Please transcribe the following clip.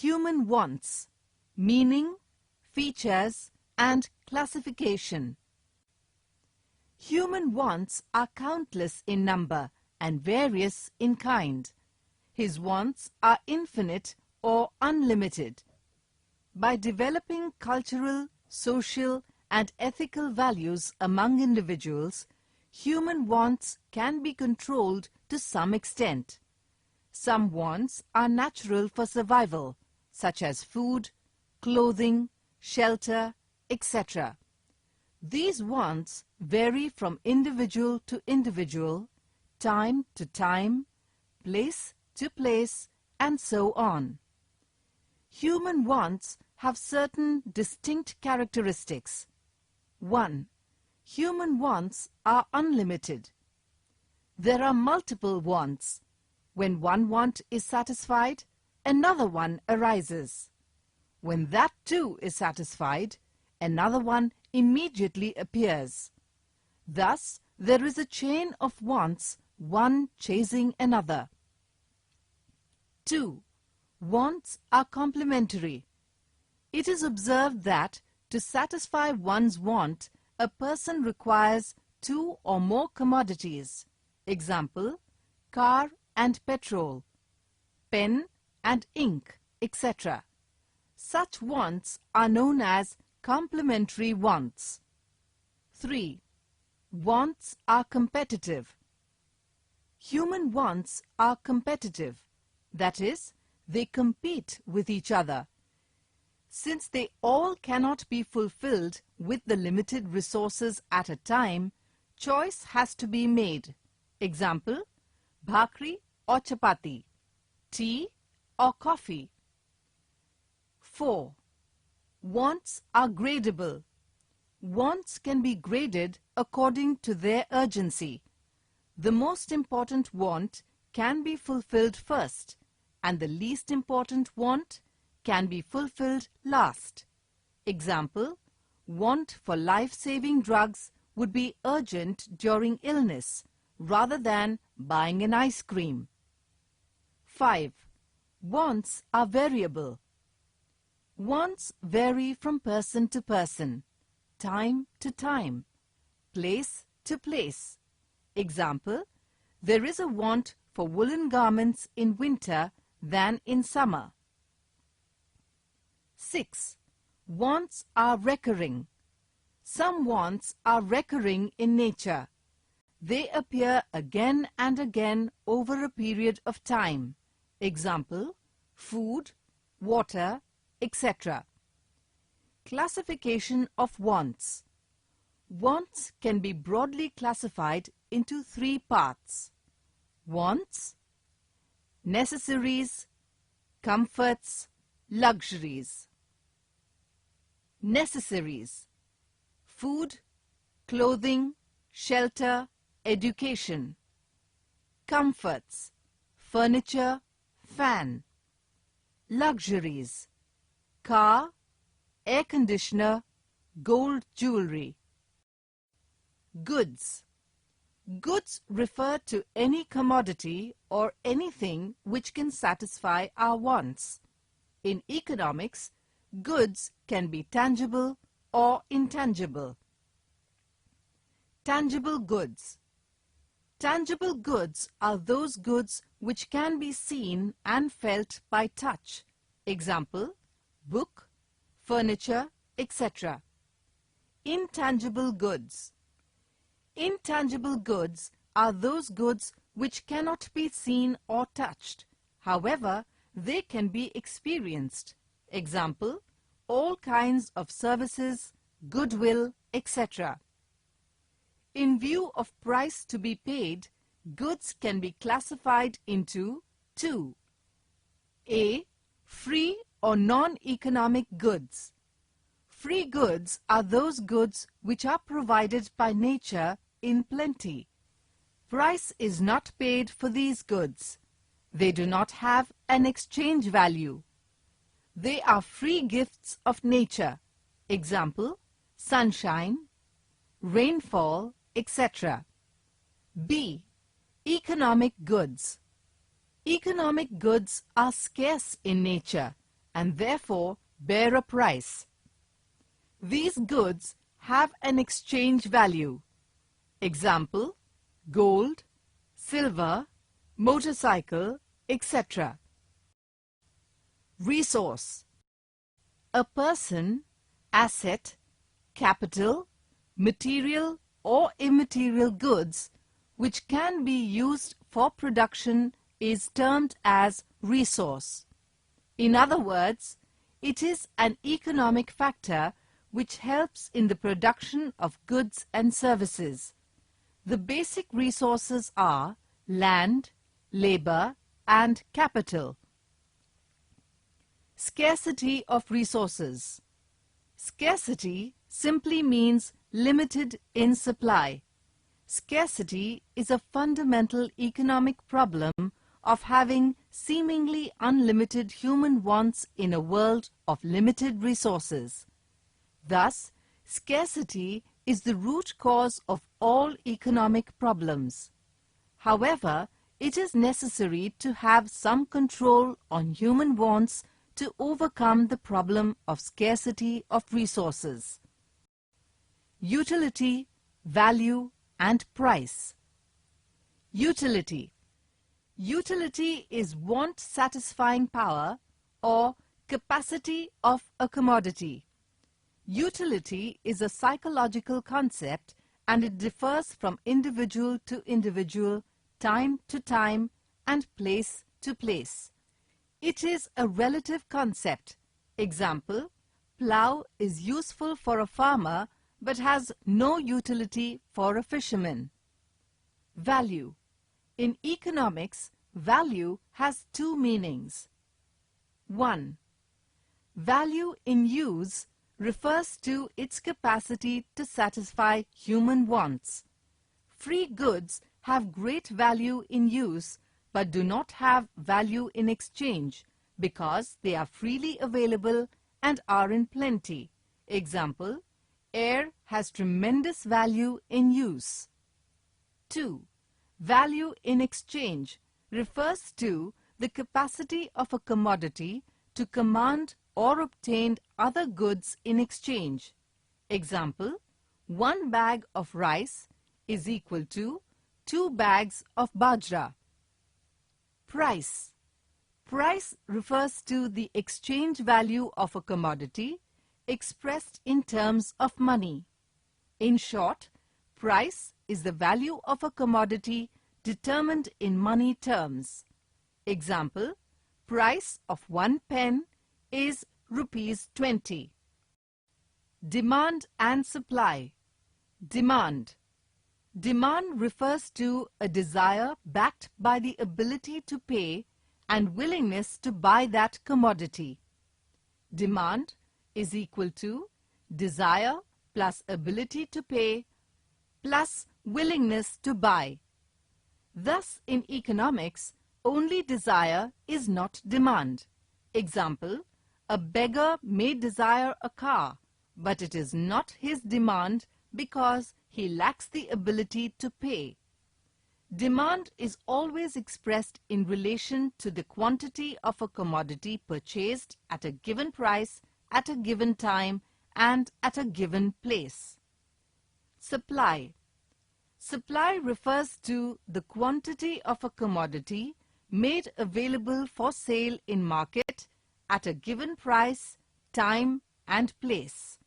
Human wants, meaning, features, and classification. Human wants are countless in number and various in kind. His wants are infinite or unlimited. By developing cultural, social, and ethical values among individuals, human wants can be controlled to some extent. Some wants are natural for survival, such as food, clothing, shelter, etc. These wants vary from individual to individual, time to time, place to place, and so on. Human wants have certain distinct characteristics. 1. Human wants are unlimited. There are multiple wants. When one want is satisfied, another one arises. When that too is satisfied, another one immediately appears. Thus, there is a chain of wants, one chasing another. 2. Wants are complementary. It is observed that to satisfy one's want, a person requires two or more commodities. Example, car and petrol, pen and ink, etc. Such wants are known as complementary wants. 3. Wants are competitive. Human wants are competitive. That is, they compete with each other. Since they all cannot be fulfilled with the limited resources at a time, choice has to be made. Example, bhakri or chapati, tea or coffee. 4. Wants are gradable. Wants can be graded according to their urgency. The most important want can be fulfilled first, and the least important want can be fulfilled last. Example, want for life-saving drugs would be urgent during illness rather than buying an ice cream. 5. Wants are variable. Wants vary from person to person, time to time, place to place. Example, there is a want for woolen garments in winter than in summer. 6. Wants are recurring. Some wants are recurring in nature. They appear again and again over a period of time. Example, food, water, etc. Classification of wants. Wants can be broadly classified into three parts: wants, necessaries, comforts, luxuries. Necessaries: food, clothing, shelter, education. Comforts: furniture, fan. Luxuries: car, air conditioner, gold jewelry. Goods. Goods refer to any commodity or anything which can satisfy our wants. In economics, goods can be tangible or intangible. Tangible goods. Tangible goods are those goods which can be seen and felt by touch. Example, book, furniture, etc. Intangible goods. Intangible goods are those goods which cannot be seen or touched. However, they can be experienced. Example, all kinds of services, goodwill, etc. In view of price to be paid, goods can be classified into 2. A. Free or non-economic goods. Free goods are those goods which are provided by nature in plenty. Price is not paid for these goods. They do not have an exchange value. They are free gifts of nature. Example, sunshine, rainfall, etc. B. Economic goods. Economic goods are scarce in nature and therefore bear a price. These goods have an exchange value. Example, gold, silver, motorcycle, etc. Resource: a person, asset, capital, material or immaterial goods which can be used for production is termed as resource. In other words, it is an economic factor which helps in the production of goods and services. The basic resources are land, labor, and capital. Scarcity of resources. Scarcity simply means limited in supply. Scarcity is a fundamental economic problem of having seemingly unlimited human wants in a world of limited resources. Thus, scarcity is the root cause of all economic problems. However, it is necessary to have some control on human wants to overcome the problem of scarcity of resources. Utility, value, and price. Utility. Utility is want-satisfying power or capacity of a commodity. Utility is a psychological concept and it differs from individual to individual, time to time, and place to place. It is a relative concept. Example, plough is useful for a farmer but has no utility for a fisherman. Value. In economics, value has two meanings. 1. Value in use refers to its capacity to satisfy human wants. Free goods have great value in use but do not have value in exchange because they are freely available and are in plenty. Example, air has tremendous value in use. 2. Value in exchange refers to the capacity of a commodity to command or obtain other goods in exchange. Example, 1 bag of rice is equal to 2 bags of bajra. Price. Price refers to the exchange value of a commodity expressed in terms of money. In short, price is the value of a commodity determined in money terms. Example, price of 1 pen is ₹20. Demand and supply. Demand. Demand refers to a desire backed by the ability to pay and willingness to buy that commodity. Demand is equal to desire plus ability to pay plus willingness to buy. Thus, in economics, only desire is not demand. Example, a beggar may desire a car, but it is not his demand because he lacks the ability to pay. Demand is always expressed in relation to the quantity of a commodity purchased at a given price, at a given time, and at a given place. Supply. Supply refers to the quantity of a commodity made available for sale in market at a given price, time, and place.